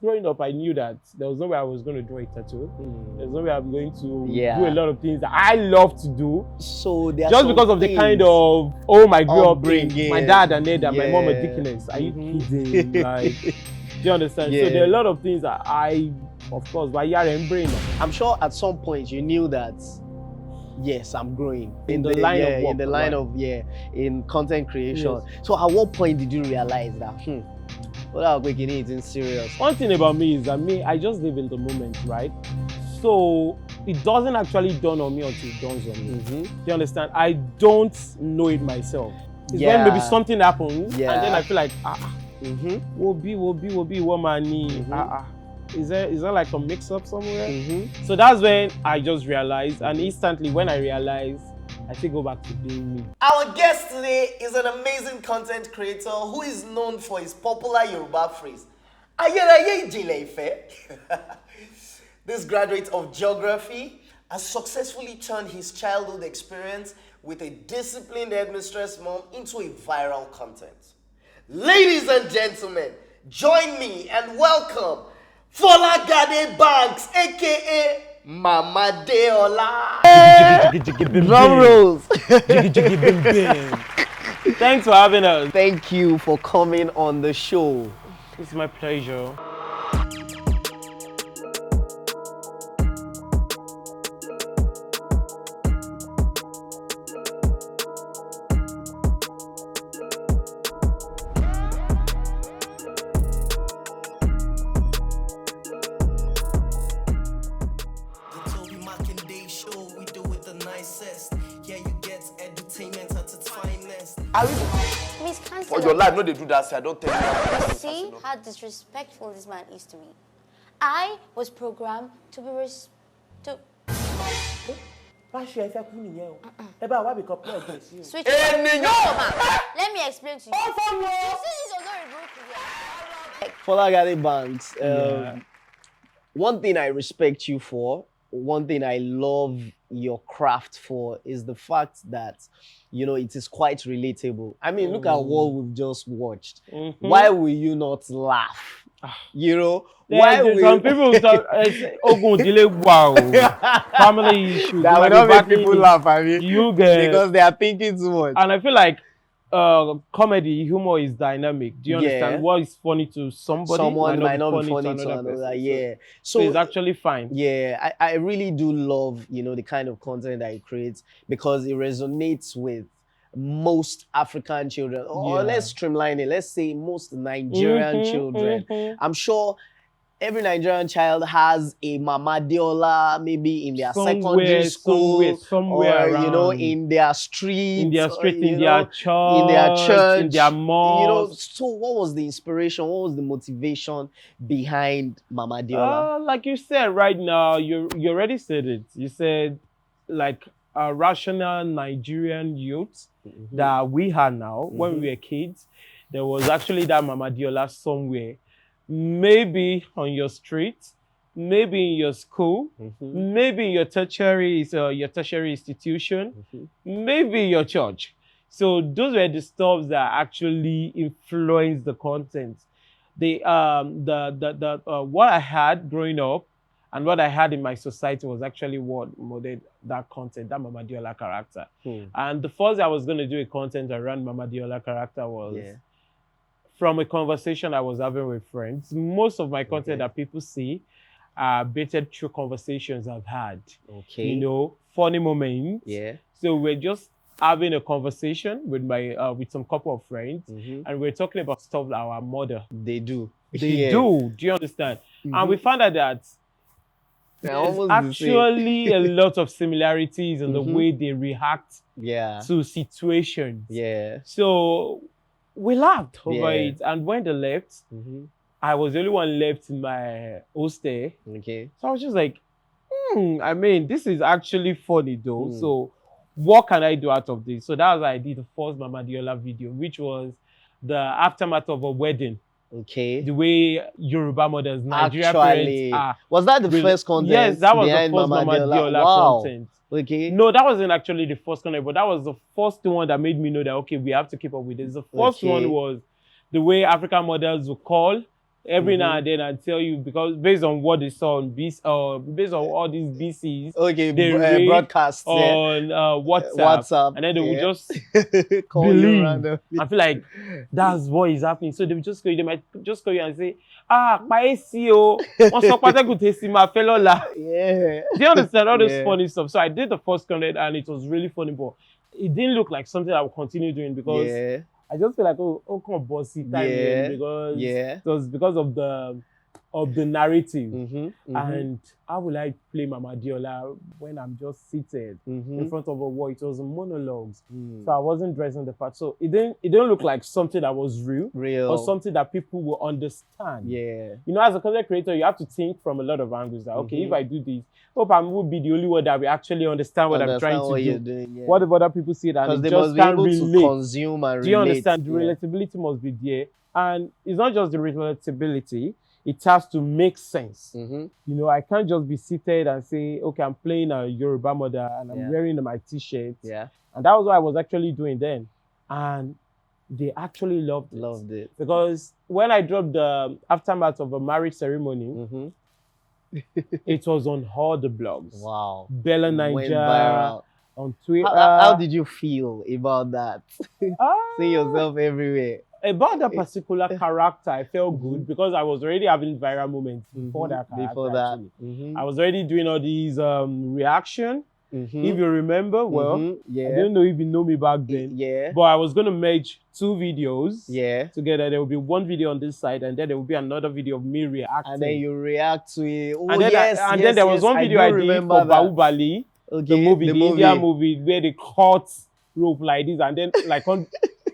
growing up, I knew that there was no way I was going to draw a tattoo. There's no way I'm going to do a lot of things that I love to do. So there just because of the kind of home I grew up in. My dad and Ned and my mom are Deaconess. Are you kidding? Like, do you understand? So there are a lot of things that I, of course, by and brain. I'm sure at some point you knew that. Yes, I'm growing in the line of work, in the line of in content creation. Yes. So at what point did you realize that what Arukwe is serious? One thing about me is that I just live in the moment, right? So it doesn't actually dawn on me until it dawns on me. Do you understand? I don't know it myself. It's when maybe something happens and then I feel like will be woman. Is there like a mix-up somewhere? So that's when I just realized, and instantly when I realized, I still go back to being me. Our guest today is an amazing content creator who is known for his popular Yoruba phrase, "Ayeraye Ijinle Ife." This graduate of geography has successfully turned his childhood experience with a disciplined headmistress mom into a viral content. Ladies and gentlemen, join me and welcome Folagade Banks, aka Mama Deola. Drum rolls. Thanks for having us. Thank you for coming on the show. It's my pleasure. Miss Kanselo. For your life, no, they do that. So I don't tell you. See how disrespectful this man is to me. I was programmed to be Sweet. No, ma. Let me explain to you. Folagade Banks. One thing I respect you for, one thing I love your craft for is the fact that, you know, it is quite relatable. I mean, look at what we've just watched. Why will you not laugh? You know, why will some people talk? Wow, family issues. That will not make people laugh. I mean, you get because they are thinking too much. And I feel like comedy, humor is dynamic. Do you understand? What is funny to somebody, someone might not be funny to another. So it's actually fine. Yeah, I really do love, you know, the kind of content that you create because it resonates with most African children, or let's streamline it. Let's say most Nigerian children. I'm sure every Nigerian child has a Mama Deola, maybe in their secondary school, somewhere or around. You know, in their street, in their church, in their church, in their mosque. You know, so what was the inspiration? What was the motivation behind Mama Deola? Like you said right now, you already said it. You said like a rational Nigerian youth that we had now when we were kids. There was actually that Mama Deola somewhere. Maybe on your street, maybe in your school, maybe in your tertiary institution, maybe your church. So those were the stuff that actually influenced the content. What I had growing up and what I had in my society was actually what modeled that content, that Mama Deola character. And the first I was going to do a content around Mama Deola character was from a conversation I was having with friends. Most of my content that people see are baited through conversations I've had. You know, funny moments. So we're just having a conversation with my with some couple of friends, and we're talking about stuff that our mother they do. Do you understand? And we found out that there's actually a lot of similarities in the way they react to situations. So we laughed over it, and when they left, I was the only one left in my hostel. So I was just like, I mean, this is actually funny though. So what can I do out of this? So that was why I did the first Mama Deola video, which was the aftermath of a wedding. The way Yoruba mothers, Nigerian parents are. Was that the first content? Yes, that was the first Mama Deola content. No, that wasn't actually the first content, but that was the first one that made me know that, okay, we have to keep up with this. The first one was the way African mothers would call every now and then I tell you, because based on what they saw on based on all these BCs, Okay, they read broadcasts on WhatsApp, and then they will just call you believe. randomly. I feel like that's what is happening. So they will just call you. They might just call you and say, "Pa-esi-o, my fellow la." Yeah. Do you understand all this funny stuff? So I did the first content and it was really funny, but it didn't look like something I would continue doing because I just feel like come bossy time because it was because of the narrative. And how will I play Mama Deola when I'm just seated in front of a wall? It was monologues, so I wasn't dressing the part. So it didn't look like something that was real or something that people will understand. You know, as a content creator, you have to think from a lot of angles. That okay, if I do this, hope I will be the only one that will actually understand what I'm trying to do. What if other people see that they just can't relate? To consume and do you understand? The relatability must be there, and it's not just the relatability. It has to make sense. You know, I can't just be seated and say, okay, I'm playing a Yoruba mother and I'm wearing my t-shirt. And that was what I was actually doing then. And they actually loved it. Because when I dropped the aftermath of a marriage ceremony, it was on all the blogs. Wow. Bella Niger, on Twitter. How did you feel about that? Seeing yourself everywhere. About that particular character, I felt good because I was already having viral moments before that character. I was already doing all these reaction. If you remember, I didn't know if you know me back then. But I was going to merge two videos together. There will be one video on this side, and then there will be another video of me reacting. And then you react to it. Oh, then there was one video I did for Bahubali, the movie, the Indian movie, where they cut rope like this, and then like on.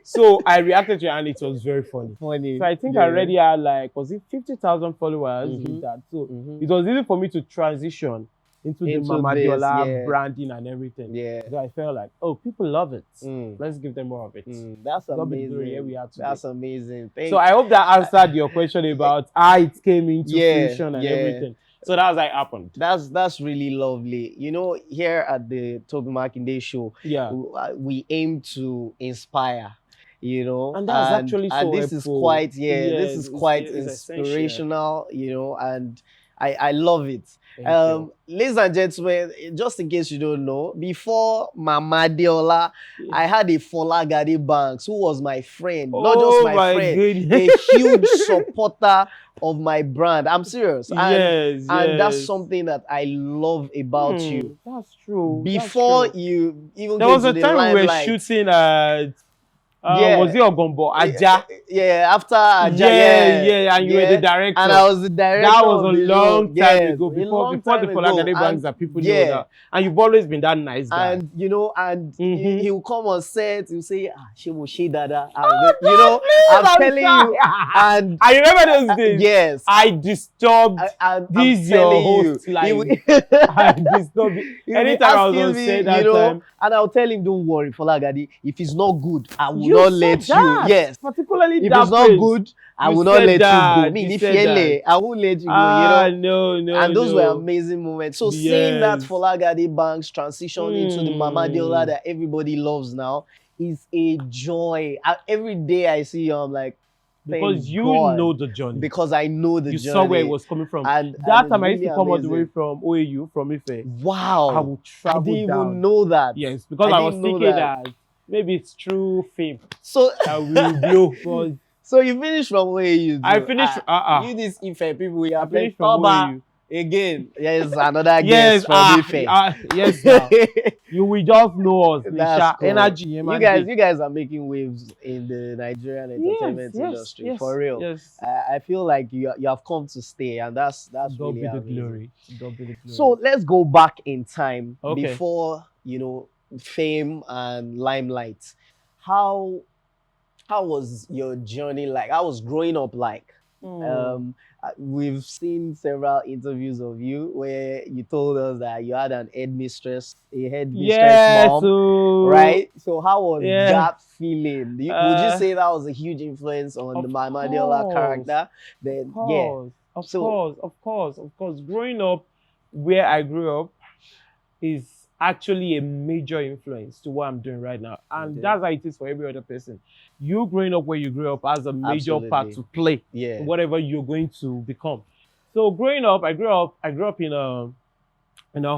So I reacted to it and it was very funny. So I think I already had like, was it 50,000 followers with that? So it was easy for me to transition into the Mama Deola branding and everything. So I felt like, oh, people love it. Let's give them more of it. That's amazing. Here we are today. That's amazing. So I hope that answered your question about how it came into fruition and everything. So that was like happened. That's really lovely. You know, here at the Tobi Makinde Show, we aim to inspire. You know, and that's actually so and this is quite this is quite inspirational, you know, and I love it. Ladies and gentlemen, just in case you don't know, before Mama Deola, I had a Folagade Banks who was my friend, not just my friend, a huge supporter of my brand. I'm serious. And that's something that I love about you. That's true. Before you even there was a time we were shooting at was it Ogombo? Aja? After Aja. And you were the director. And I was the director. That was a long time ago. Before the Folagade Banks that people know that. And you've always been that nice guy. And you know, he will come on set, he'll say, she dada. You know, I'm telling you. And I remember those days. Yes. I disturbed this your host. Like, I disturbed it. Anytime I was on set that time. And I'll tell him, don't worry, Folagade, if it's not good, I will not let you. Yes. Particularly if it's not good, I will not let you go. I won't let you go. You know? No. And those were amazing moments. So seeing that Folagade Banks transition into the Mama Deola that everybody loves now is a joy. Every day I see you, I'm like, because you know the journey. Because I know the journey. You saw where it was coming from. And that time I used to come all the way from OAU, from Ife. Wow. I would travel down. I didn't even know that. Yes, because I was thinking that maybe it's true fame. So that will blow. So you finished from OAU. I finished. You this Ife people, we are playing from OAU. Again, yes, another guest from Ife. Yes, you will just know us. That's cool. Energy. You guys are making waves in the Nigerian entertainment industry for real. Yes. I feel like you have come to stay, and that's really amazing. Glory. So let's go back in time before fame and limelight. How was your journey like? How was growing up like? We've seen several interviews of you where you told us that you had a head mistress mom, right? So how was that feeling? Would you say that was a huge influence on the Mama Deola character? Then Of course. Growing up where I grew up is actually a major influence to what I'm doing right now. And that's how it is for every other person. You growing up where you grew up has a major part to play in whatever you're going to become. So growing up, I grew up in a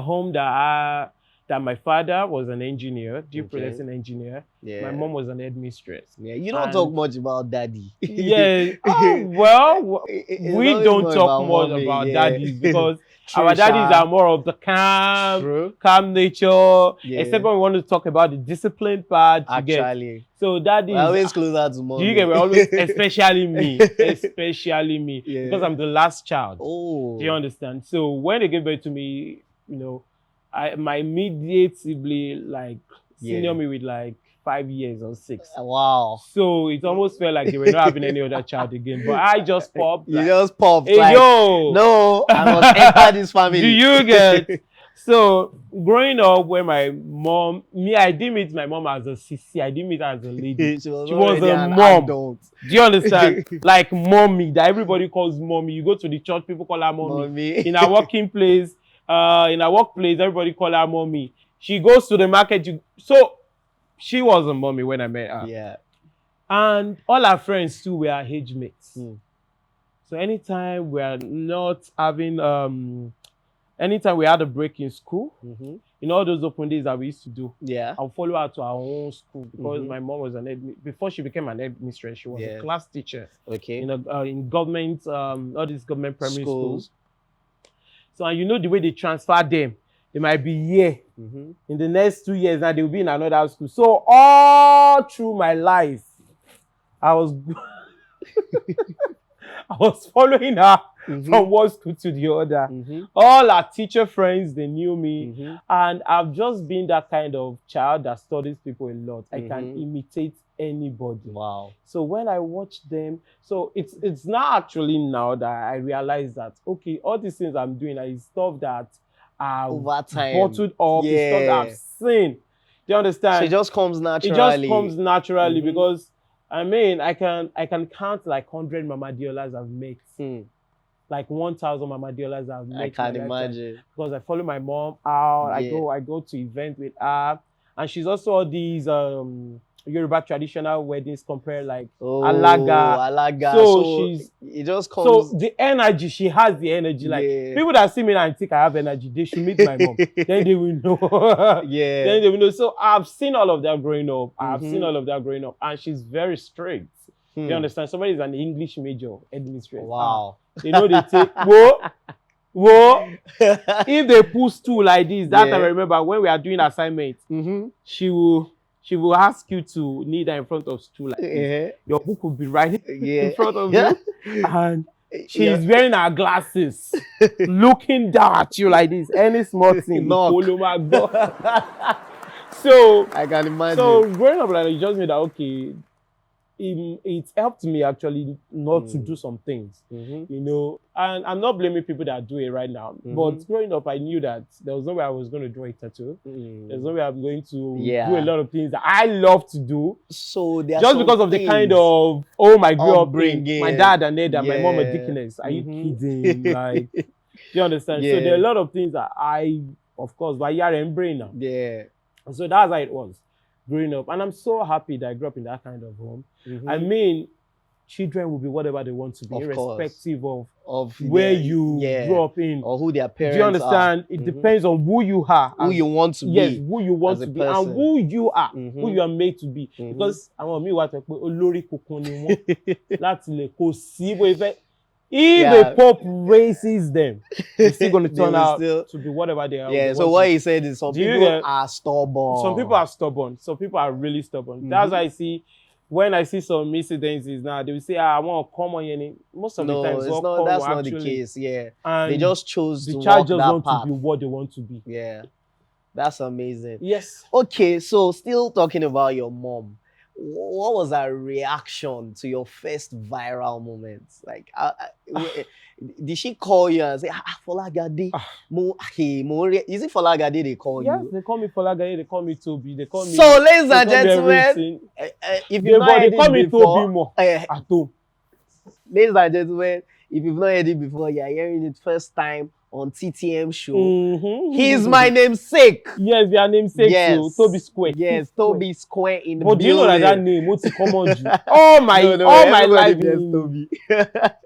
home that my father was an engineer, deep processing engineer. My mom was an head mistress. You don't talk much about daddy. Well, we don't talk much about daddies because our daddies are more of the calm nature. Except when we want to talk about the discipline part. Actually. So daddies. We're always closer to mom. Do you get me? Always, especially me. Because I'm the last child. Oh. Do you understand? So when they gave birth to me, you know, my immediate sibling, like, senior me with like 5 years or 6. Wow. So it almost felt like they were not having any other child again. But I just popped. You just popped. Hey, like, yo. No, I must enter this family. Do you get? So growing up, when my mom, I didn't meet my mom as a sissy. I didn't meet her as a lady. She was a mom. Adult. Do you understand? Like mommy, that everybody calls mommy. You go to the church, people call her mommy. In our working place, in our workplace, everybody call her mommy. She goes to the market. So she was a mommy when I met her. Yeah. And all our friends too were age mates. So anytime we are not having anytime we had a break in school, in all those open days that we used to do, I'll follow her to our own school because my mom was before she became an head mistress, she was a class teacher. Okay. In government, all these government primary schools. So, and you know the way they transfer them, they might be here. In the next 2 years now, they will be in another school. So all through my life, I was I was following her from one school to the other. All our teacher friends, they knew me. And I've just been that kind of child that studies people a lot. I can imitate anybody. Wow. So when I watch them, so it's not actually now that I realize that, okay, all these things I'm doing is stuff that I've bottled up, it's stuff that I've seen. Do you understand? So it just comes naturally. It just comes naturally because I mean, I can count like 100 Mama Deolas I've met. Like 1,000 Mama Deolas I've met. I can imagine. Because I follow my mom out. I go to events with her. And she's also all these Yoruba traditional weddings compared like Alaga. So it just comes. So the energy, she has the energy. Like people that see me and think I have energy, they should meet my mom. Then they will know. Then they will know. So I've seen all of that growing up. And she's very strict. You understand? Somebody is an English major, head mistress. Wow. You know they take whoa. If they pull stool like this, that I remember when we are doing assignment, she will ask you to kneel down in front of stool like this. Your book will be right in front of you. And she's wearing her glasses, looking down at you like this. Any small thing, So I can imagine. So growing up like that, it just made that okay. It helped me actually not to do some things, you know. And I'm not blaming people that do it right now. But growing up, I knew that there was no way I was going to draw a tattoo. There's no way I'm going to do a lot of things that I love to do. So just because of the kind of home I grew up in. My dad and Ned and my mom a Deaconess. Are you kidding? Like, do you understand? So there are a lot of things that I, of course, but I am brain now. So that's how it was growing up. And I'm so happy that I grew up in that kind of home. I mean, children will be whatever they want to be, irrespective of where you grew up in. Or who their parents are. Do you understand? It depends on who you are. Who you want to be. Yes, who you want to be. And who you are. Who you are made to be. Because I want me what olórí kunkun ni wọ́n láti lè kó sí bó ifẹ́. If the Pope raises them, they're still going to turn out to be whatever they are. Yeah, so what he said is some people are stubborn. Some people are stubborn. Some people are really stubborn. That's why I see, when I see some incidences now, they will say, I want to come on here. Most of the time, that's not the case. And they just chose to walk that path. The child just want to be what they want to be. Yeah, that's amazing. Yes. Okay, so still talking about your mom. What was her reaction to your first viral moment? Like, did she call you and say, Folagade? Is it Folagade they call you? Yes, they call me Folagade, they call me Tobi, they call me... So, ladies and gentlemen, if you they call me Tobi more at home. Ladies and gentlemen, if you've not heard it before, you're hearing it first time on TTM Show. He's my namesake. Yes, your namesake. Yes. So Tobi Square. Yes, Tobi Square in the building. But do you know that name? What's it come on you? All my life. Tobi.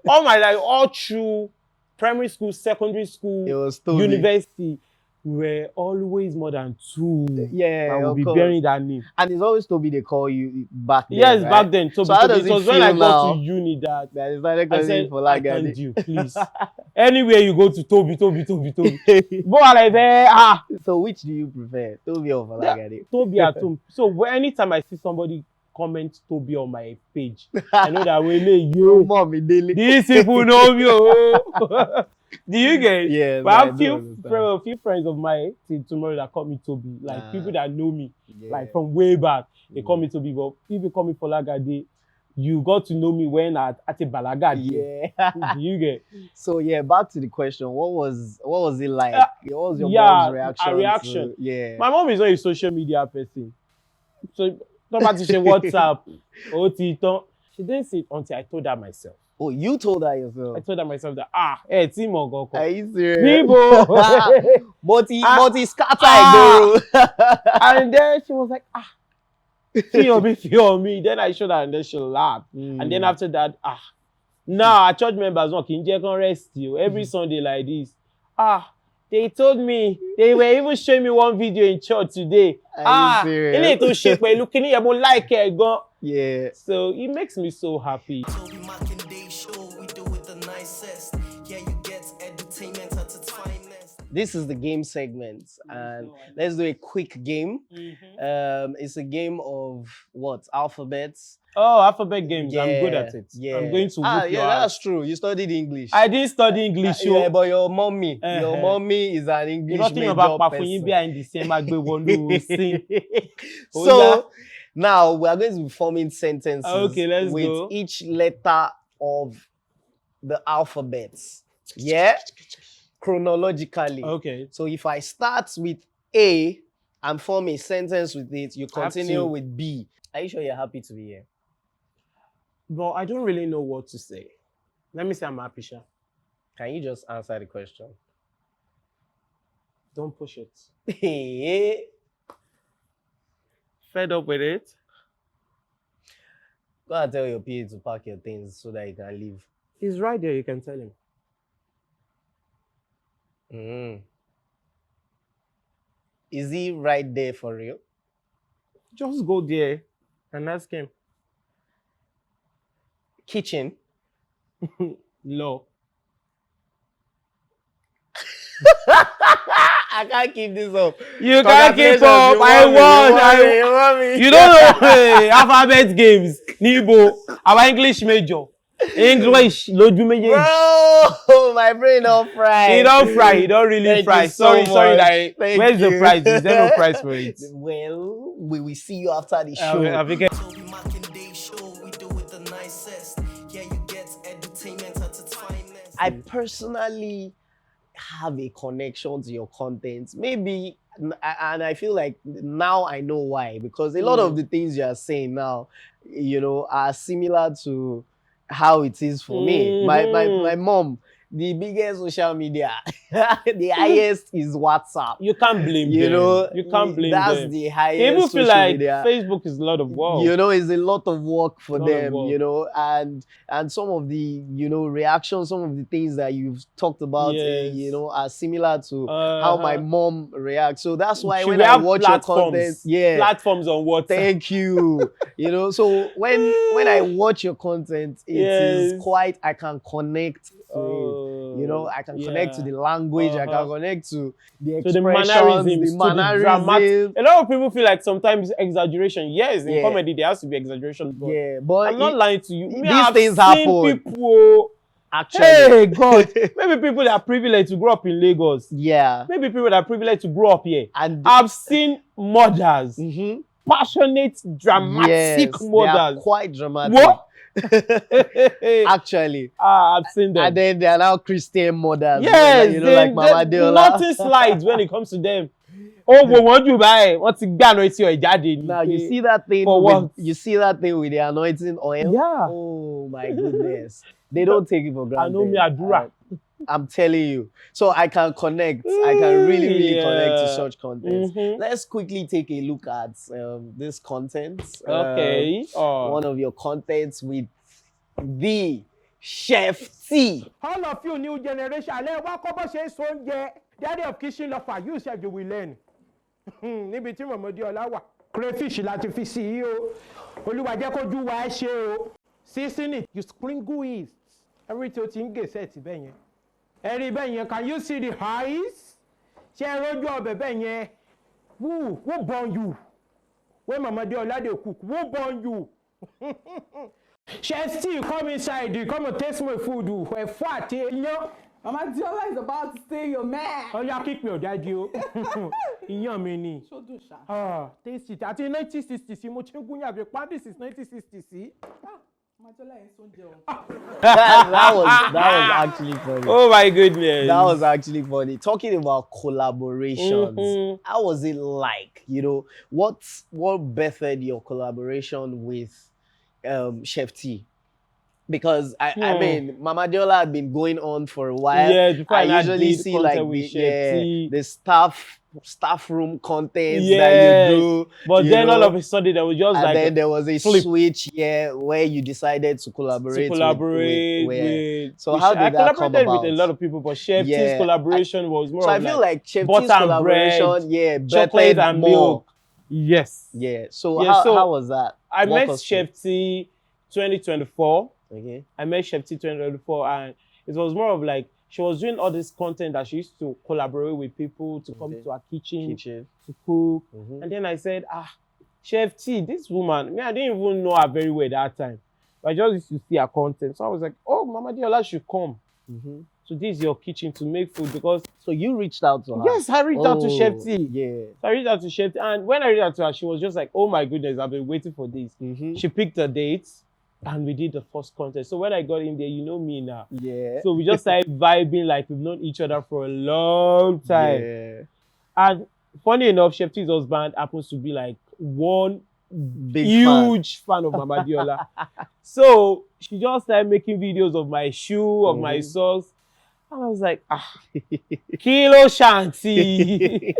All my life, all through primary school, secondary school, it was Tobi. University. We were always more than 2. Yeah, and we'll be bearing that name. And it's always Tobi they call you back then. Yes, right? back then. Tobi. So how does it was when I got to uni that I said, I can't do, please. Anywhere you go to Tobi. But like there, So which do you prefer, Tobi or Folagade? Tobi at home. So anytime I see somebody comment Tobi on my page, I know that yo, mommy daily. These people know me. Oh. Do you get? Yes. But I have a few friends of mine till tomorrow that call me Tobi. Like people that know me, like from way back, they call me Tobi. But if you call me Folagade, you got to know me when at a balagade. Yeah. Do you get? So back to the question. What was it like? What was your mom's reaction? Reaction. My mom is not a social media person. So nobody say WhatsApp or TikTok. She didn't see it until I told her myself. Oh, you told her yourself? I told her myself that, hey, Timo, go. Are you serious? People! But he scattered, And then she was like, feel me. Then I showed her and then she laughed. And then after that, our church members can rest you every Sunday like this. They told me, they were even showing me one video in church today. Are you serious? Looking at like it, go. Yeah. So it makes me so happy. Tobi Makinde Show, we do it the nicest. Yeah, you get entertainment at its finest. This is the game segment, and let's do a quick game. It's a game of alphabets. Oh, alphabet games. Yeah, I'm good at it. Yeah. I'm going to whoop your ass. That's true. You studied English. I didn't study English. Yeah, but your mommy is an English major person. So now we are going to be forming sentences with each letter of the alphabets. Yeah? Chronologically. Okay. So if I start with A and form a sentence with it, you continue with B. Are you sure you're happy to be here? But I don't really know what to say. Let me say I'm happy, Sha. Can you just answer the question? Don't push it. Fed up with it? Go and tell your PA to pack your things so that you can leave. He's right there, you can tell him. Is he right there for real? Just go there and ask him. Kitchen. Law. I can't keep this up. You can't keep up. I won. You don't know alphabet games. Nibo. Our English major. English. Bro, my brain don't fry. He don't fry. He don't really fry. Sorry. Where's the prize? Is there no prize for it? Well, we will see you after the show. Tobi Makinde Show, we do it the nicest. Yeah, you get entertainment at its finest. I personally have a connection to your content. Maybe, and I feel like now I know why. Because a lot of the things you are saying now, are similar to how it is for me. My mom, the biggest social media, the highest is WhatsApp. You can't blame them. You can't blame them. That's the highest. People feel like media. Facebook is a lot of work. It's a lot of work for them, and some of the, reactions, some of the things that you've talked about, are similar to how my mom reacts. So that's why when I watch your content, platforms on WhatsApp. Thank you. So when I watch your content, it is quite, I can connect to it. I can connect to the language, I can connect to the expressions, the mannerisms. A lot of people feel like sometimes exaggeration. Yes, in comedy there has to be exaggeration. But I'm not lying to you. These things happen. People, actually, hey God, maybe people that are privileged to grow up in Lagos. Yeah. Maybe people that are privileged to grow up here. And I've seen mothers, passionate, dramatic mothers. They are quite dramatic. What? Actually, I've seen them. And then they are now Christian mothers. Yes, like Mama Deola. Nothing slides when it comes to them. What you buy? What's it gonna your daddy? Now you see that thing. You see that thing with the anointing oil. Yeah. Oh my goodness. They don't take it for granted. I know me Adura. I'm telling you. So I can connect. I can really connect to such content. Let's quickly take a look at this content. Okay. One of your contents with the Chef T. All of you new generation, Daddy of kitchen lover, you said you will learn. Níbi tí Mama Deola wà. Crayfish láti fi sí o. Olúwa jẹ́ kó ju wa ṣe o. Season it, you sprinkle it. Everything tí ń gè set bẹ́ẹ̀ yẹn. Ẹ̀rí bẹ́ẹ̀ yẹn, can you see the eyes? Ṣé ẹ rójú ọbẹ̀ bẹ́ẹ̀ yẹn? Who born you? When Mama Deola dey cook, who born you? Chef T, come inside, you come and taste my food. Ẹ̀fọ́ àti iyán. Mama Deola is about to say your man. Oh, yeah, keep me daddy. Iyán mi ni. So do sha. Taste it. Àti 1960 mo ti ń gún yàgbé pa this is 1960. Mama Deola is so jẹun. that was actually funny. Oh my goodness. That was actually funny. Talking about collaborations, how was it like? You know, what birthed your collaboration with Chef T? Because I mean, Mama Deola had been going on for a while. Yeah, I usually see like the staff room content that you do. But then all of a sudden there was just and like then there was a switch where you decided to collaborate with so how did that come about? I collaborated with a lot of people, but Chef T's collaboration was more. So I feel like Chef T's collaboration, chocolate and milk. Yes. Yeah. So how was that? I met Chef T 2024. Okay. I met Chef T 2024, and it was more of like she was doing all this content that she used to collaborate with people to come to her kitchen to cook. And then I said, Chef T, this woman, I didn't even know her very well that time. But I just used to see her content. So I was like, oh, Mama Deola should come. So this is your kitchen to make food because... So you reached out to her? Yes, I reached out to Chef T. Yeah. So I reached out to Chef T. And when I reached out to her, she was just like, oh my goodness, I've been waiting for this. She picked a date. And we did the first contest. So when I got in there, you know me now. Yeah. So we just started vibing like we've known each other for a long time. Yeah. And funny enough, Chef T's husband happens to be like one big huge fan of Mama Deola. So she just started making videos of my shoe, of my socks. And I was like, Kilo Shanti.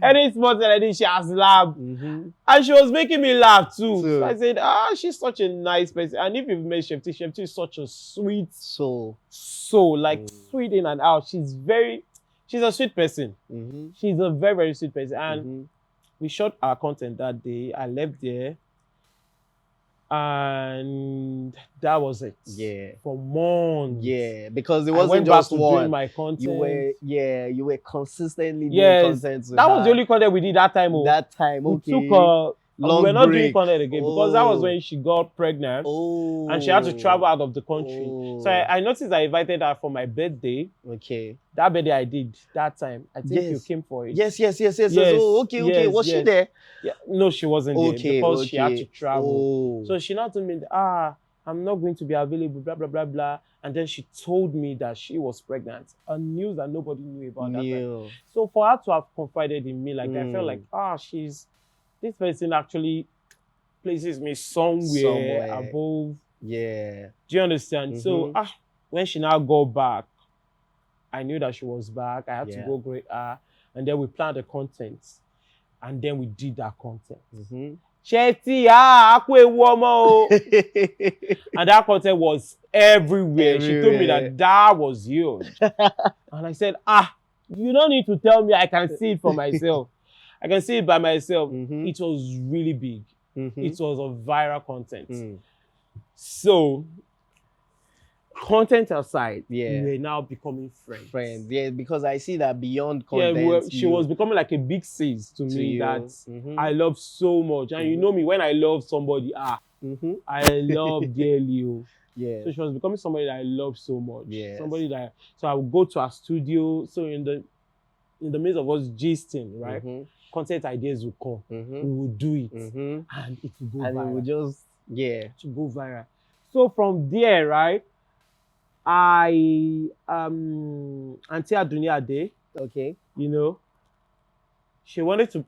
Any small thing I did, she has laughed. And she was making me laugh too. So I said, she's such a nice person. And if you've met Chef T is such a sweet soul. Like sweet in and out. She's a sweet person. She's a very, very sweet person. And we shot our content that day. I left there. And that was it. Yeah. For months. Yeah, because it wasn't just one. My content. You were consistently doing content. That was the only content we did that time. That time, okay. We took we're not doing content again because that was when she got pregnant. And she had to travel out of the country. So I noticed I invited her for my birthday. Okay. That birthday I did that time. I think you came for it. Yes. Oh, okay. Was she there? Yeah. No, she wasn't there because she had to travel. So she not told me, I'm not going to be available, blah, blah, blah, blah. And then she told me that she was pregnant. A news that nobody knew about that time. So for her to have confided in me, like I felt like, this person actually places me somewhere above. Yeah. Do you understand? So when she now got back, I knew that she was back. I had to go greet her. And then we planned the content. And then we did that content. Chetty, and that content was everywhere. She told me that was huge. And I said, you don't need to tell me. I can see it for myself. I can see it by myself. It was really big. It was a viral content. So, content aside, we're now becoming friends. Yeah, because I see that beyond content. She was becoming like a big sis to me that I love so much. And you know me, when I love somebody, I love dearly. Yeah. So she was becoming somebody that I love so much. Yeah. Somebody that, so I would go to her studio. So in the midst of us gisting, right? Content ideas would come. We would do it. And it would go viral. And it would just, to go viral. So from there, right? Auntie Adunni Ade, you know, she wanted to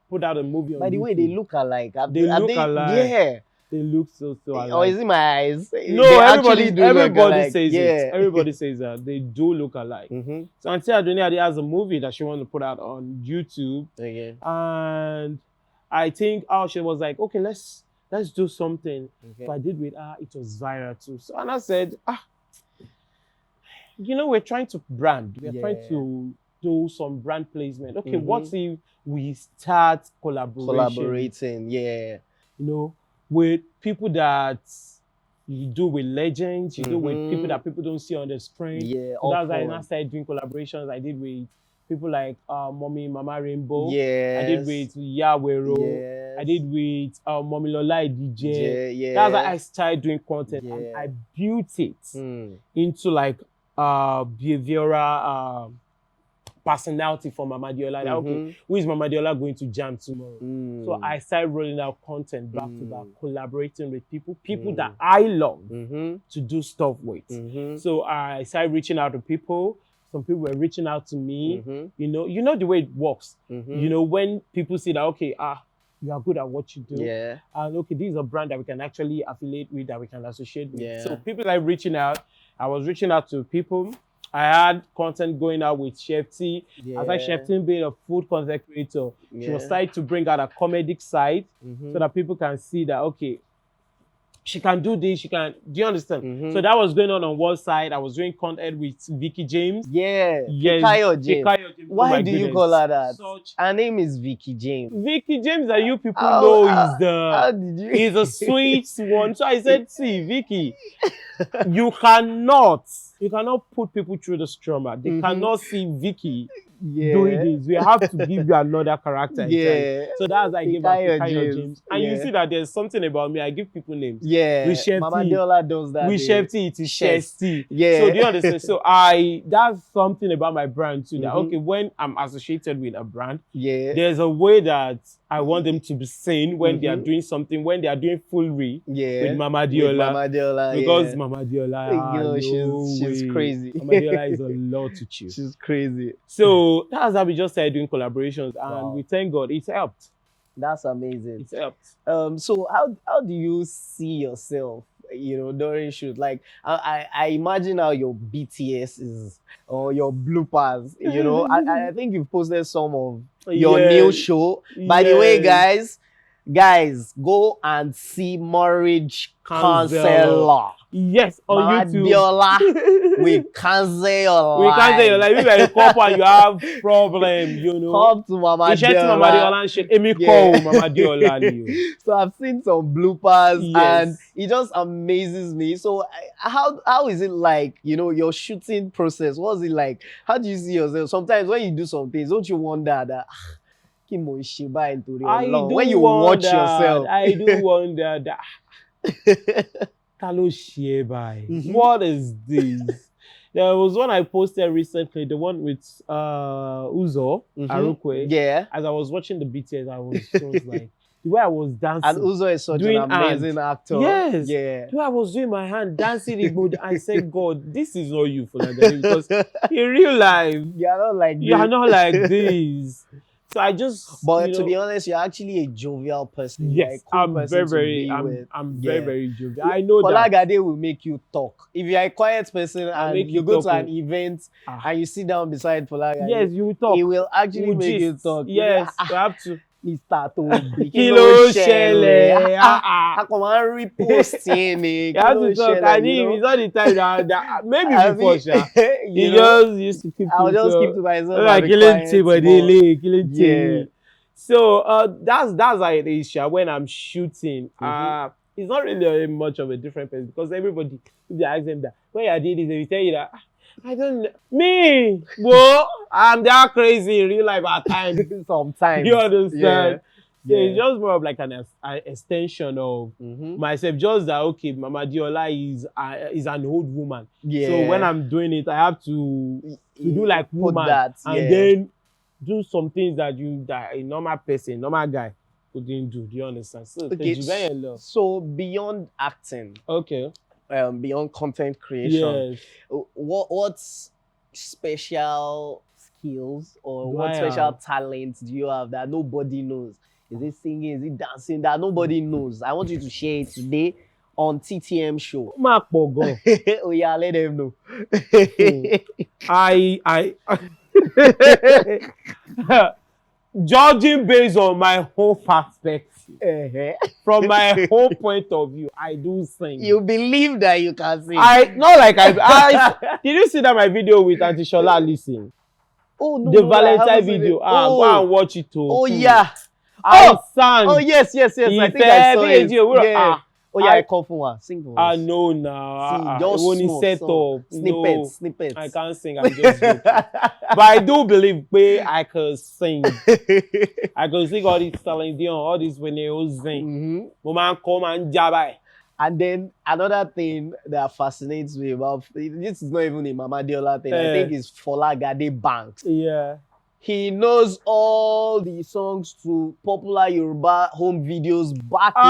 put out a movie on By the YouTube. way, they look alike. They look alike. Yeah. They look so alike. Or is it my eyes? No, everybody says it. Everybody says that. They do look alike. So Auntie Adunni has a movie that she wanted to put out on YouTube. Okay. And I think she was like, okay, let's do something. Okay. So I did with her, it was viral too. So and I said, we're trying to brand. We're trying to do some brand placement. Okay, what if we start collaborating? Yeah. With people that you do with legends, you do with people that people don't see on the screen. Yeah. So that's why I started doing collaborations. I did with people like Mama Rainbow. Yes. I did with Yawero. Yes. I did with Mommy Lola DJ. Yes. That's why I started doing content and I built it into like behavioral personality for Mama Deola. Okay, who is Mama Deola going to jam tomorrow? So I started rolling out content back to back, collaborating with people that I love to do stuff with. So I started reaching out to people. Some people were reaching out to me. You know the way it works. When people say that, okay, you are good at what you do. Yeah. And okay, this is a brand that we can actually affiliate with, that we can associate with. Yeah. So people are reaching out. I was reaching out to people. I had content going out with Chef T. Yeah. As like Chef T being a food content creator, she was starting to bring out a comedic side so that people can see that, okay, she can do this, do you understand? So that was going on one side. I was doing content with Vicky James. Yeah. Yes. James. Why do you call her that? Her name is Vicky James. Vicky James that you people know is a sweet one. So I said, see, Vicky, you cannot put people through the trauma. They cannot see Vicky doing this. We have to give you another character. So that's why I gave her James. And you see that there's something about me. I give people names. Yeah. With Chef Mama T. Deola does that. With Chef T, it is Chef T. Yeah. So do you understand? So that's something about my brand too. That okay, when I'm associated with a brand, there's a way that I want them to be seen when they are doing something, when they are doing foolery with Mama Deola. Because Mama Deola, she's crazy. Mama Deola is a lot to chew. She's crazy. So that's how we just started doing collaborations, and we thank God it's helped. That's amazing. It's helped. So how do you see yourself, during shoot? Like I imagine how your BTS is, or your bloopers. I think you've posted some of your new show. By the way, guys, go and see Morrage Kanselo. Yes, on Mama YouTube. Deola, we cancel your life. We cancel your life. If you're a couple and you have problem, come to Mama Deola. Call Mama Deola. So I've seen some bloopers and it just amazes me. So how is it like, your shooting process? What's it like? How do you see yourself? Sometimes when you do some things, don't you wonder that when you watch yourself? I do wonder that. What is this? There was one I posted recently, the one with Uzor Arukwe. Yeah. As I was watching the BTS, I was like, the way I was dancing. And Uzor is such an amazing actor. Yes. Yeah. The way I was doing my hand, dancing, I said, God, this is not you, Folagade, because in real life, you're not like this. So I just, but to be honest, you're actually a jovial person. Yes, I'm very jovial. I know that. Folagade will make you talk. If you're a quiet person and you go to an event and you sit down beside Folagade, yes, you will talk. He will actually make you talk. Yes, you have to. Mr. Tobi, Kilo Shele. I come and repost you have to talk. I mean, it's all the time that maybe before, he just used to keep to I'll just keep to myself. Like killing tea. So that's how it is, when I'm shooting. It's not really much of a different person, because everybody, if they ask them that, when you did this, they will tell you that, I don't know. Me, well, I'm that crazy in real life at times. Sometimes. You understand? Yeah. It's just more of like an extension of myself. Just that, okay, Mama Deola is an old woman. Yeah. So when I'm doing it, I have to do like woman. And then do some things that a normal person, normal guy couldn't do. Do you understand? So, so beyond acting. Okay. Beyond content creation, yes. What's special skills or what special talents do you have that nobody knows? Is it singing? Is it dancing? That nobody knows. I want you to share it today on TTM Show. Oh yeah, let them know. Judging based on my whole perspective, from my whole point of view, I do sing. You believe that you can sing? Not like did you see that my video with Auntie Shola Listen? Oh no, the Valentine video. Go and watch it too. Oh yeah. I sang. Oh yes. I think I saw it. Yeah. Oh yeah, I call for one. Sing for us. No, now. Just when small, set up. Snippets. I can't sing. I'm just joking. But I do believe I can sing. I can sing all these Celine Dion, all these when they all sing. Woman come and jab. And then another thing that fascinates me about this is not even a Mama Deola thing. I think it's Folagade Banks. Yeah. He knows all the songs to popular Yoruba home videos back in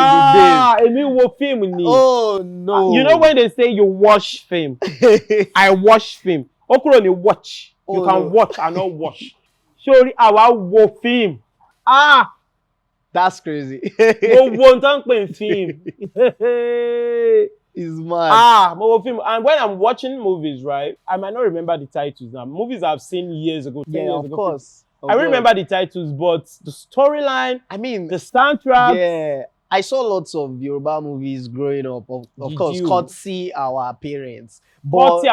the days. Oh no. You know when they say you watch film? I watch film. Okuro ni watch. You can watch and not watch. Surely I will film. That's crazy. Film. It's mad. Film. And when I'm watching movies, right, I might not remember the titles now. Movies I've seen years ago. Yeah, of course. I remember the titles, but the storyline, I mean, the soundtrack. Yeah. I saw lots of Yoruba movies growing up, of course, courtesy our parents. But me,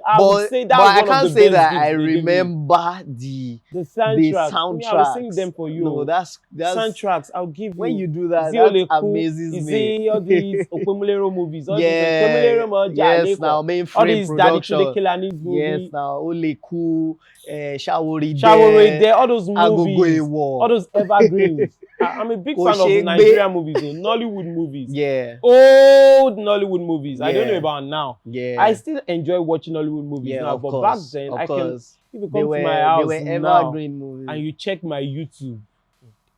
I would say that was one of the best. But I can't say that I remember the soundtrack. I will sing them for you. No, that's soundtracks. I'll give you. When you do that, that amazes me. All these Opemulero movies. All yes, now mainframe all these production. Daddy Kilani's movies. Yes, now Oleku, Shawori there, all those movies, all those evergreens. I'm a big fan of Nigerian movies, Nollywood movies. Yeah. Old Nollywood movies. I don't know about now. Yeah. I still enjoy watching Nollywood movies now, but back then, if you come to my house now and you check my YouTube,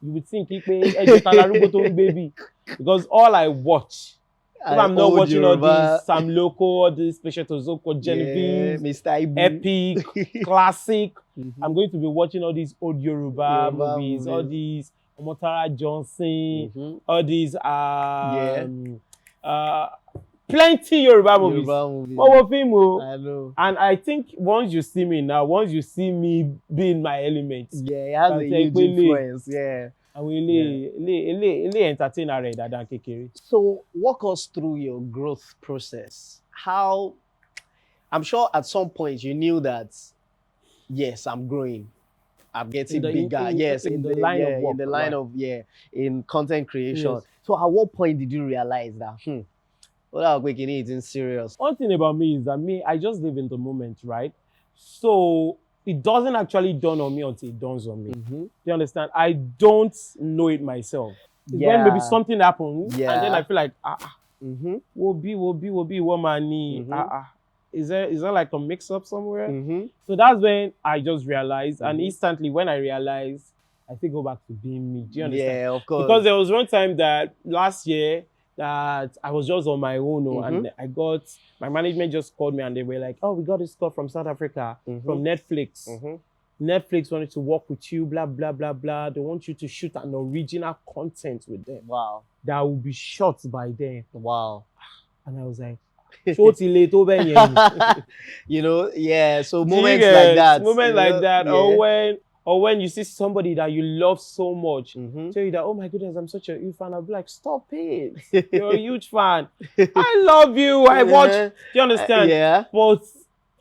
you would think baby, because all I watch. If I'm not watching all these Sam Loco, all these Special Tozoko, Genevieve, Mr. Ibu. Epic, Classic, I'm going to be watching all these old Yoruba movies, all these Omotara Johnson, all these plenty Yoruba movies. I know. And I think once you see me now, once you see me be in my element, it has a huge influence. Yeah. And we entertain our kekere. So walk us through your growth process. How, I'm sure at some point you knew that, yes, I'm growing. I'm getting bigger. Yes, in the line of work. In the line of, in content creation. Yes. So at what point did you realize that, well, it's serious? One thing about me is that I just live in the moment, right? So it doesn't actually dawn on me until it dawns on me. Do you understand? I don't know it myself. It's when maybe something happens, and then I feel like, will be, what money? Is there like a mix-up somewhere? So that's when I just realized, and instantly when I realized, I think go back to being me. Do you understand? Yeah, of course. Because there was one time that last year that I was just on my own, and I got, my management just called me and they were like, oh, we got this stuff from South Africa, from Netflix. Netflix wanted to work with you, blah, blah, blah, blah. They want you to shoot an original content with them. Wow. That will be shot by them. Wow. And I was like, you know, so moments like that. Moments like that, or when you see somebody that you love so much, tell you that, oh my goodness, I'm such a huge fan. I'll be like, stop it. You're a huge fan. I love you. I watch. Do you understand? Yeah. But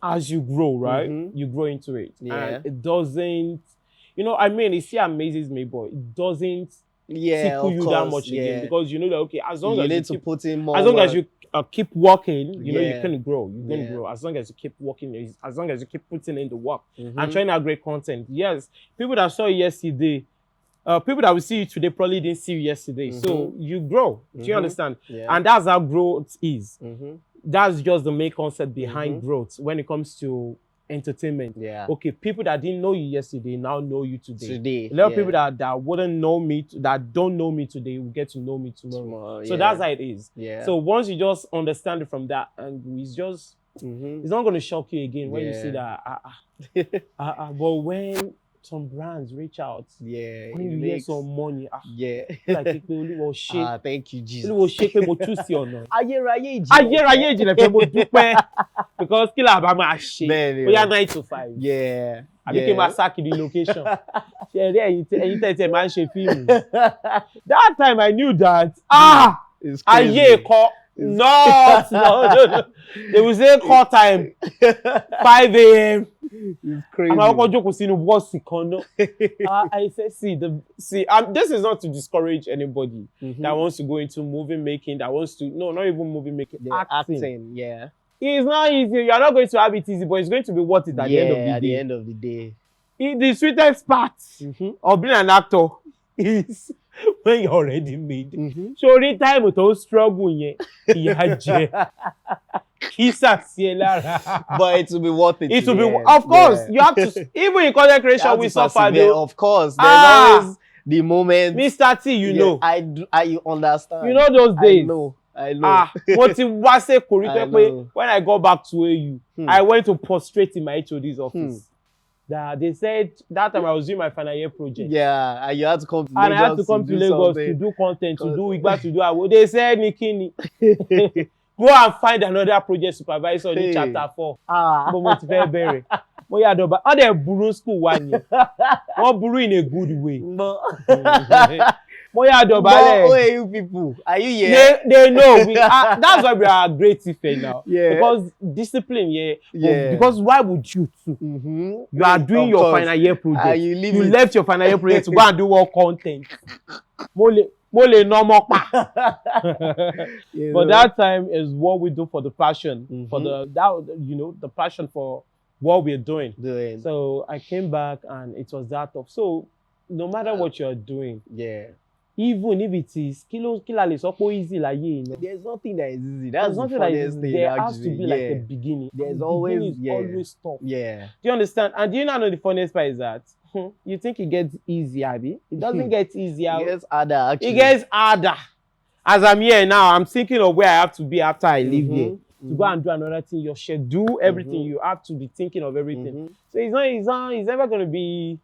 as you grow, right, you grow into it. Yeah. And it doesn't, it still amazes me, but it doesn't tickle you that much again. Because you know that, okay, as long as you need to put in more as long as you keep working, you know, you can grow. You're going to grow. As long as you keep working, as long as you keep putting in the work and trying out great content. Yes, people that saw you yesterday, people that will see you today probably didn't see you yesterday. So you grow. Do you understand? Yeah. And that's how growth is. That's just the main concept behind growth when it comes to entertainment. Yeah. Okay, people that didn't know you yesterday now know you today. A lot of people that wouldn't know me, that don't know me today, will get to know me tomorrow. So that's how it is. Yeah. So once you just understand it from that, and it's just, it's not going to shock you again when you see that. But when some brands reach out. Yeah. When you get some money. Yeah. Like thank you, Jesus. Ayérayé ìjìnlẹ̀ fẹ́ mo dúpẹ́ because kí la bá máa ṣe bóyá 9 to 5. Yeah. Àbí kí n máa sá kiri location. Ṣé rí ẹ̀yin tẹ́tẹ́ máa ń ṣe fíìmù. That time I knew that ayé ẹ̀kọ́ no. They will say call time 5 a.m. It's crazy. I'm going to sínú bọ́ọ̀sì kan náà. I said, this is not to discourage anybody that wants to go into movie making, that wants to, no, not even movie making, acting. Yeah. It's not easy. You're not going to have it easy, but it's going to be worth it at the end of the day. At the end of the day. The sweetest part of being an actor is when you're already made. So every time to struggle yẹn, ìyà jẹ. But it will be worth it. It will be, of course. You have to, even in content creation, we suffer though. Of course, there's always the moment. Mr. T, you know. I understand. You know those days. I know. When I got back to AU, I went to prostrate in my HOD's office. They said that time I was doing my final year project. Yeah, and you had to come to Lagos. And I had to come to Lagos to do content, to do Igba, to do. They said, Nikini, go and find another project supervisor in chapter 4. But very. Mo ya doba. All the Buru school one year. One Buru in a good way. Mo ya doba. Who are you people? Are you here? They know. That's why we are a great effect now. Yeah. Because discipline, because why would you too? You are doing your final year project. You left your final year project to go and do more content. But that time is what we do for the passion, for the passion for what we're doing. So I came back and it was that tough. So no matter what you're doing, even if it is easy like there's nothing that is easy. That's the nothing funniest thing. There has to be like a beginning. There's always tough. Yeah. Do you understand? And do you know the funniest part is that you think it gets easier, Abby? It doesn't get easier. It gets harder, actually. It gets harder. As I'm here now, I'm thinking of where I have to be after I leave here. To go and do another thing, your schedule, everything. You have to be thinking of everything. So it's never going to be,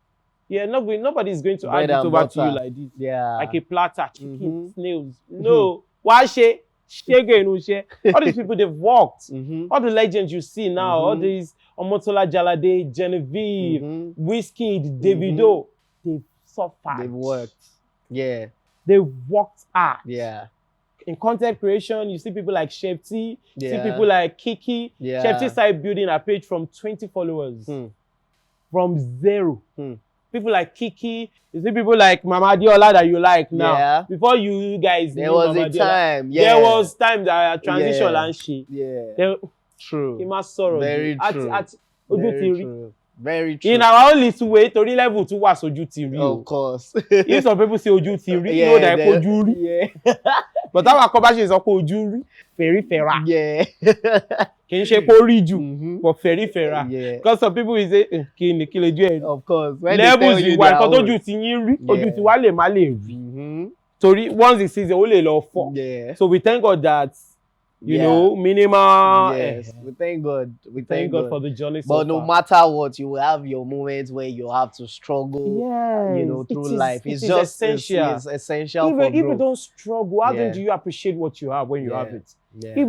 nobody's going to add it over to you like this. Yeah. Like a platter, chicken, snails. No. Why she? All these people, they've walked. All the legends you see now, all these Omotola Jalade, Genevieve, Whiskey, Davido, they've suffered. They've worked. Yeah. They've worked hard. Yeah. In content creation, you see people like Shefty, see people like Kiki. Yeah. Shefty started building a page from 20 followers, from 0. People like Kiki, you see people like Mama Deola that you like now. Yeah. Before you guys there knew was Mama a Deola, time. there was time that transition and she. Yeah. True. Very true. Very true. In our own little way, Tori level to was ojú ti rí. Of course. If some people say ojú ti rí, you know that ojú rí. Yeah. But our conversation is ojú rí, very fair. Yeah. Kì í ṣe kó rí jù, but very fair. Yeah. Because some people will say, kí ni kí lè jù ẹ. Of course. Levels ìwà nǹkan tójú ti yín rí, ojú ti wá lè má lè rí. Torí once it season, ó lè lọ fọ́. Yeah. So we thank God that you know, minimal. Yes, we thank God. We thank God for the journey. But no matter what, you will have your moments where you have to struggle. Yes, through life. It's just essential. It's essential. If you don't struggle, how do you appreciate what you have when you have it? Yeah. If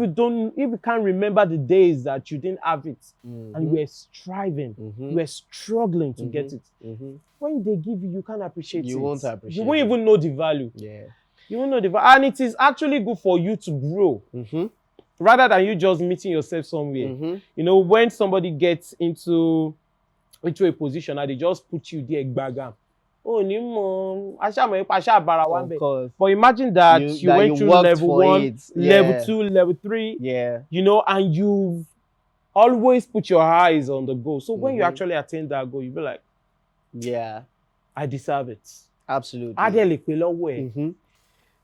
you can't remember the days that you didn't have it and you were striving, you were struggling to get it. When they give you, you can't appreciate it. You won't appreciate it. You won't even know the value. Yeah. You won't know the value. And it is actually good for you to grow. Rather than you just meeting yourself somewhere. You know, when somebody gets into a position and they just put you there, bagam. Oh, of course. But imagine that you went through level 1, level 2, level 3. Yeah. You know, and you've always put your eyes on the goal. So when you actually attain that goal, you'll be like, yeah, I deserve it. Absolutely.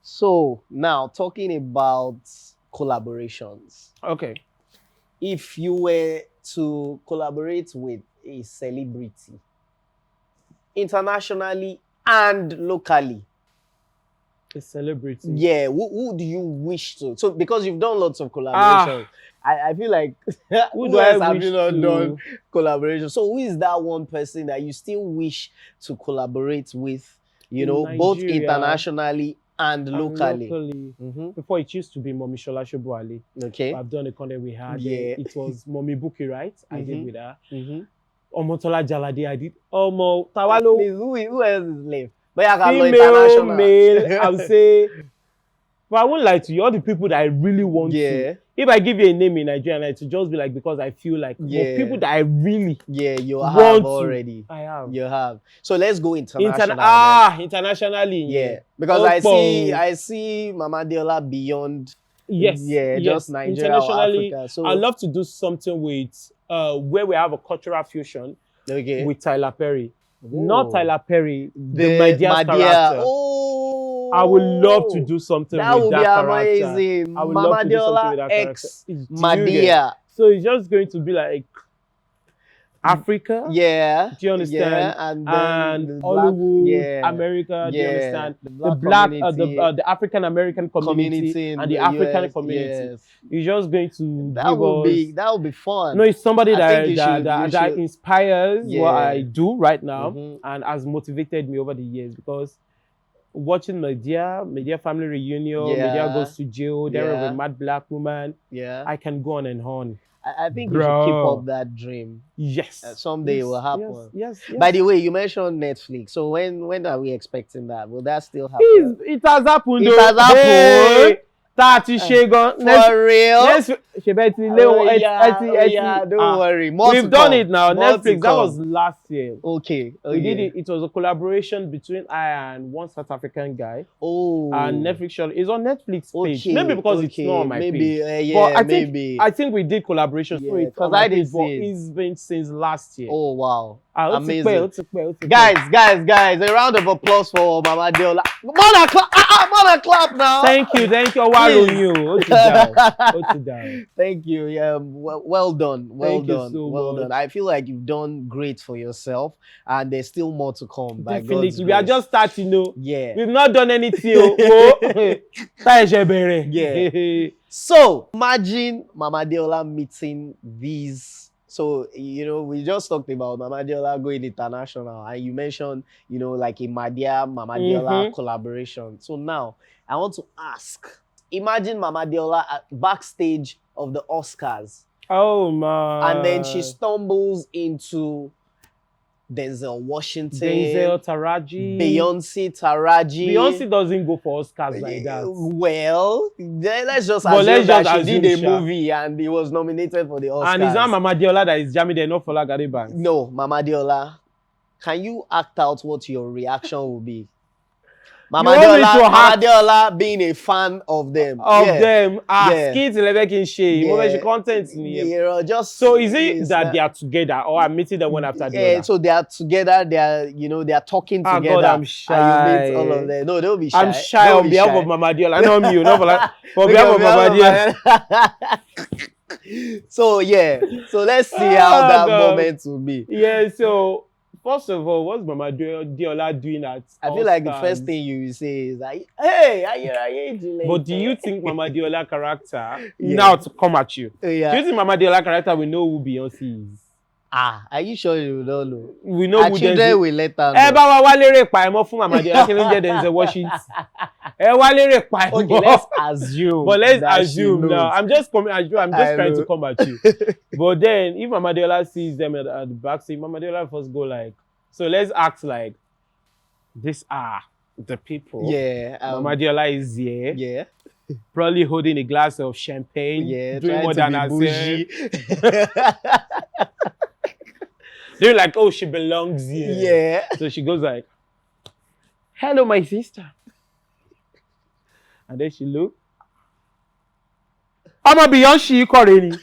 So now talking about collaborations. Okay. If you were to collaborate with a celebrity, internationally and locally. A celebrity. Yeah, who do you wish to? So because you've done lots of collaborations, I feel like who else have you not done collaboration? So who is that one person that you still wish to collaborate with, you know, both internationally and locally. Before it used to be Mommy Shola Shobuale. Okay. I've done a content we had. Yeah. It was Mommy Buki, right? I did with her. Omotola Jalade, I did. Omo Tawalo. Please, who else is left? But I can female, male, I would say. But I won't lie to you, all the people that I really want to. If I give you a name in Nigeria, it would just be like because I feel like people that I really you have already. I have. You have. So let's go international. Internationally. Yeah. Because I see Mama Deola beyond. Yes. Yeah, just Nigeria or Africa. So I love to do something with where we have a cultural fusion with Tyler Perry. Whoa. Not Tyler Perry, the My Dear character. Oh, I would love to do something with that character. That would be amazing. I would Mama love to do Deola something with that X character. Madia. So it's just going to be like Africa. Yeah. Do you understand? Yeah. And Hollywood, America. Do you understand? The black, the African American community and the African US, community. Yes. It's just going to that would be fun. No, it's somebody that inspires what I do right now and has motivated me over the years because watching Media family reunion, Media goes to jail, there is a mad black woman. Yeah. I can go on and on. I think you should keep up that dream. Yes. Someday it will happen. Yes. By the way, you mentioned Netflix. So when are we expecting that? Will that still happen? It has happened. It has happened. For real? Don't worry. We've done it now. Netflix, that was last year. Okay. We did it. It was a collaboration between I and one South African guy. Oh. And Netflix show is on Netflix page. Maybe because it's not on my page. But I think we did collaboration. Because I did see it. It's been since last year. Oh, wow. Amazing. Guys, a round of applause for Mama Deola. Mother clap now. Thank you. Thank you. Yeah, well done. Well done. Well done. I feel like you've done great for yourself, and there's still more to come. Definitely. We are just starting, Yeah. We've not done anything. Yeah. So imagine Mama Deola meeting these. So, you know, we just talked about Mama Deola going international, and you mentioned, you know, like a Mama Deola collaboration. So now, I want to ask, imagine Mama Deola at backstage of the Oscars. Oh, man. And then she stumbles into Denzel Washington, Taraji, Beyonce, Taraji. Beyonce doesn't go for Oscars like that. Well, let's just assume that she did a movie and he was nominated for the Oscars. And it's not Mama Deola that is jamming there, not Folagade Banks. No, Mama Deola. Can you act out what your reaction will be? Mama Deola being a fan of them. Skits 11 can share. Content. So is it that they are together or I'm meeting them one after the other? So they are together. They are talking together. God, I'm shy. And you meet all of them. No, don't be shy. I'm shy on behalf of Mama Deola. Not me, not for behalf of Mama Deola. So let's see how that moment will be. Yeah. So. First of all, what's Mama Deola doing at I feel like the first thing you will say is like, hey, but do you think Mama Deola character now to come at you? Do you think Mama Deola character will know who Beyonce is? Are you sure you don't know? We know who children will let her know. Bá wa lérè pa emo fún Mama Deola kí ló ń jẹ́ Denzel Washington. Wá lérè pa emo. Okay, let's assume. But let's assume now. I'm just trying to come at you. But then if Mama Deola sees them at the backstage, Mama Deola first go like, so let's act like these are the people. Yeah. Mama Deola is here. Yeah. Probably holding a glass of champagne. Yeah. Doing more than herself. They're like, oh, she belongs here. Yeah. So she goes like, hello, my sister. And then she look. I'm a Beyonce Koreni.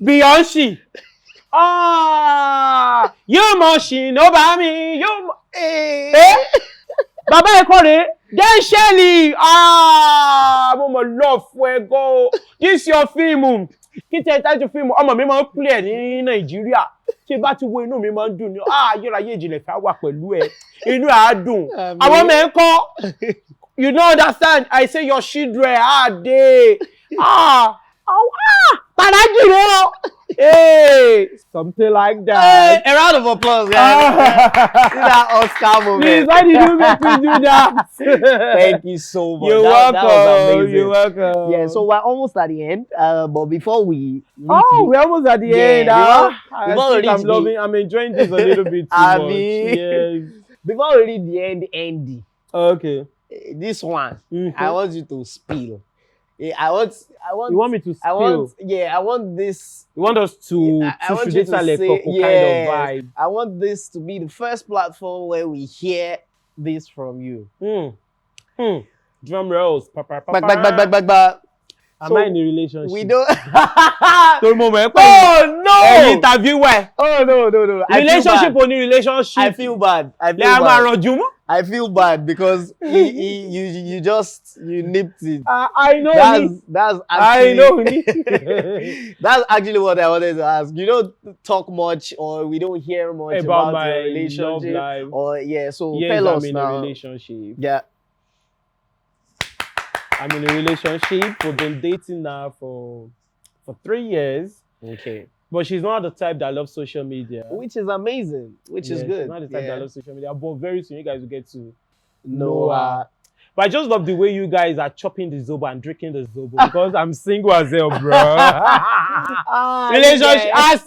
Beyonce. You machine over me. You Baba Ekore. Then Shelly. Mama love fuego. This your film. Kí tẹ́ tájú fíìmù ọmọ mi máa ń play ní Nàìjíríà tí bá ti wo inú mi máa ń dùn ní ayérayé ìjìnlẹ̀ fẹ́ wà pẹ̀lú ẹ inú á dùn àwọn mẹ́ńkọ́ you don't understand I say your children dey Oh, ah! Hey, something like that. A round of applause, guys. See that Oscar moment. Please, why did you make me do that? Thank you so much. You're that welcome. was amazing. You're welcome. Yeah, so we're almost at the end. But before we we're almost at the end. I'm enjoying this a little bit too much. Yes. Before we read the end, Andy. Okay. This one, I want you to spill. I want. You want me to spill? I want this. You want us to I want you you to say, kind of vibe. I want this to be the first platform where we hear this from you. Drum rolls. Back. Am I in a relationship? We don't. Oh no! Interview where? Oh no! Relationship or new relationship? I feel bad. I feel bad because you nipped it. I know. That's actually, I know. That's actually what I wanted to ask. You don't talk much, or we don't hear much about my your relationship, love life. or so yes, tell us I'm in now. a relationship. Yeah. I'm in a relationship. We've been dating now for 3 years. Okay. But she's not the type that loves social media. Which is amazing. Which is good. She's not the type that loves social media. But very soon you guys will get to know her. But I just love the way you guys are chopping the zobo and drinking the zobo because I'm single as hell, bro. Relationship. I'm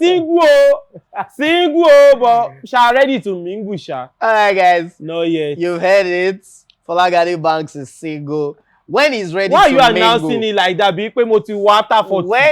single, but she's ready to mingle, sha. All right, guys. No yet. You've heard it. Folagade Banks is single. When he's ready why to mingle. Why are you announcing it like that? When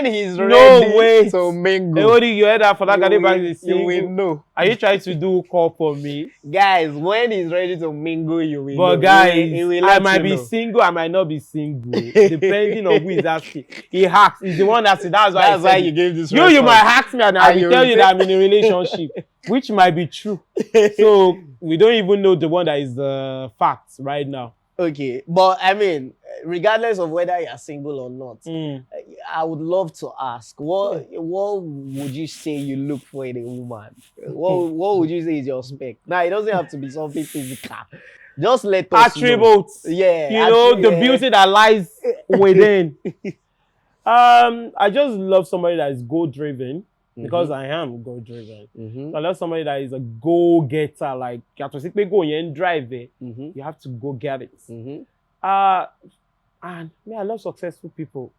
he's ready to mingle. You heard that Folagade Banks is single? You will know. Are you trying to do call for me? Guys, when he's ready to mingle, you will know. But guys, I might be single, I might not be single. Depending on who is asking. He hacks. He's the one that's it. That's why you gave this response. You might hack me and I will tell you that I'm in a relationship. Which might be true. So we don't even know the one that is the fact right now. Okay, but I mean, regardless of whether you're single or not, I would love to ask, what would you say you look for in a woman? What would you say is your spec? Now, it doesn't have to be something physical. Just let us attributes. Know. Yeah. You know, the beauty that lies within. I just love somebody that is goal-driven. Because I am goal-driven. So I love somebody that is a go-getter. Like, you have to go and drive it. You have to go get it. And I love successful people.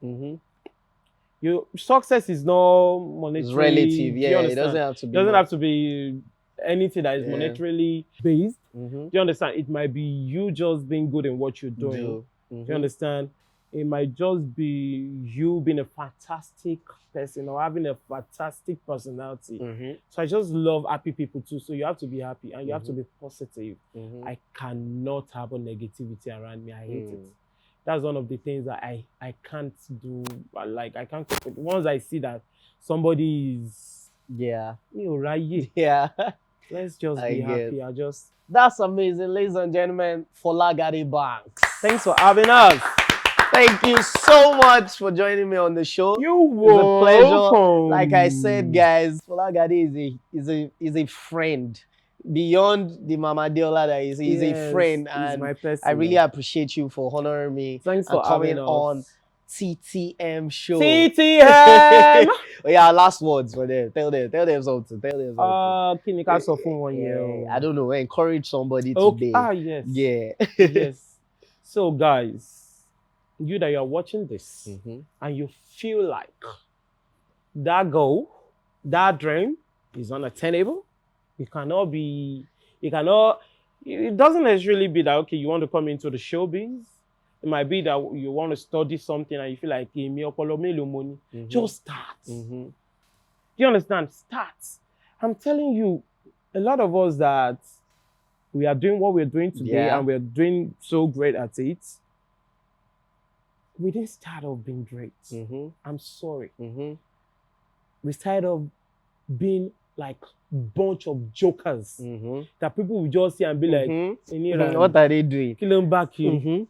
Success is not monetary. It's relative, yeah. It doesn't have to be. It doesn't have to be anything that is monetarily based. Do you understand? It might be you just being good in what you're doing. Do you understand? It might just be you being a fantastic person or having a fantastic personality. So I just love happy people too. So you have to be happy and you have to be positive. I cannot have a negativity around me. I hate it. That's one of the things that I can't do. Like I can't. Once I see that somebody is let's just be happy. That's amazing, ladies and gentlemen. Folagade Banks. Thanks for having us. Thank you so much for joining me on the show. It's a pleasure. Like I said, guys, Folagade is a friend. Beyond the Mama Deola that is a friend. And my person, I really appreciate you for honoring me. Thanks for coming on TTM Show. TTM! Last words for them. Tell them something. I don't know. Encourage somebody today. Yes. Yeah. Yes. So, guys, you that you're watching this and you feel like that goal, that dream is unattainable, it doesn't necessarily be that, okay, you want to come into the showbiz. It might be that you want to study something and you feel like, just start. Do you understand? Start. I'm telling you, a lot of us that we are doing what we're doing today and we're doing so great at it, we didn't start off being great. I'm sorry. We started off being like a bunch of jokers that people will just see and be like, what are they doing? Kill them back here.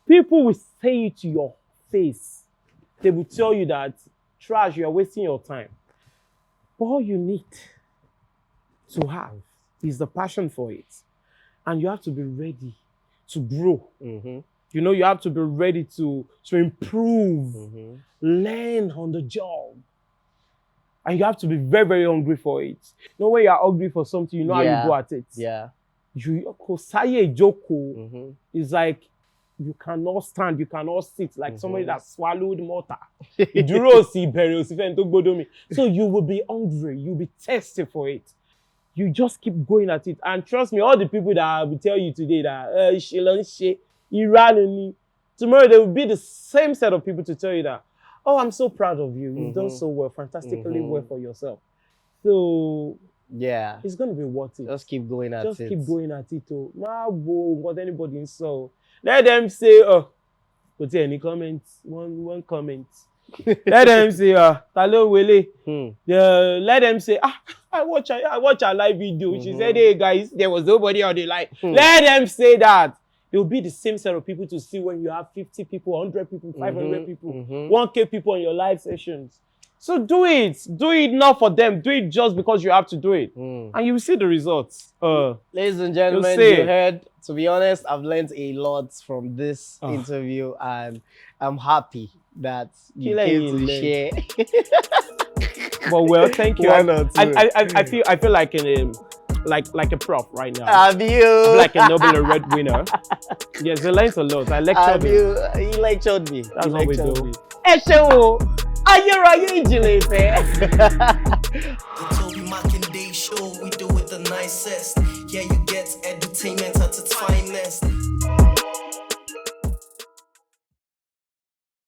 People will say it to your face. They will tell you that, trash, you're wasting your time. But all you need to have is the passion for it. And you have to be ready to grow. You know, you have to be ready to improve, learn on the job. And you have to be very, very hungry for it. You know, when you are hungry for something, you know how you go at it. Yeah. It's like you cannot stand, you cannot sit, like somebody that swallowed mortar. So you will be hungry, you'll be thirsty for it. You just keep going at it. And trust me, all the people that will tell you today that tomorrow there will be the same set of people to tell you that, oh, I'm so proud of you. You've done so well, fantastically well for yourself. So yeah, it's gonna be worth it. Just keep going at it. Just keep going at it. What anybody so let them say, oh, put any comments, one comment. Let them say, Talo Wele. Let them say, I watch a live video. She said, hey guys, there was nobody on the live. Let them say that. It will be the same set of people to see when you have 50 people, 100 people, 500 people, 1K people on your live sessions. So do it. Do it not for them. Do it just because you have to do it. And you will see the results. Ladies and gentlemen, you heard. To be honest, I've learned a lot from this interview, and I'm happy that you came to share. But well, thank you. Why not? I feel like like a prof right now. Have you? Like a Nobel laureate winner. Yes, I learned a lot. I lectured you. He lectured me. That's what we do. The Tobi Makinde Show, we do it the nicest. Yeah, you get entertainment at its finest.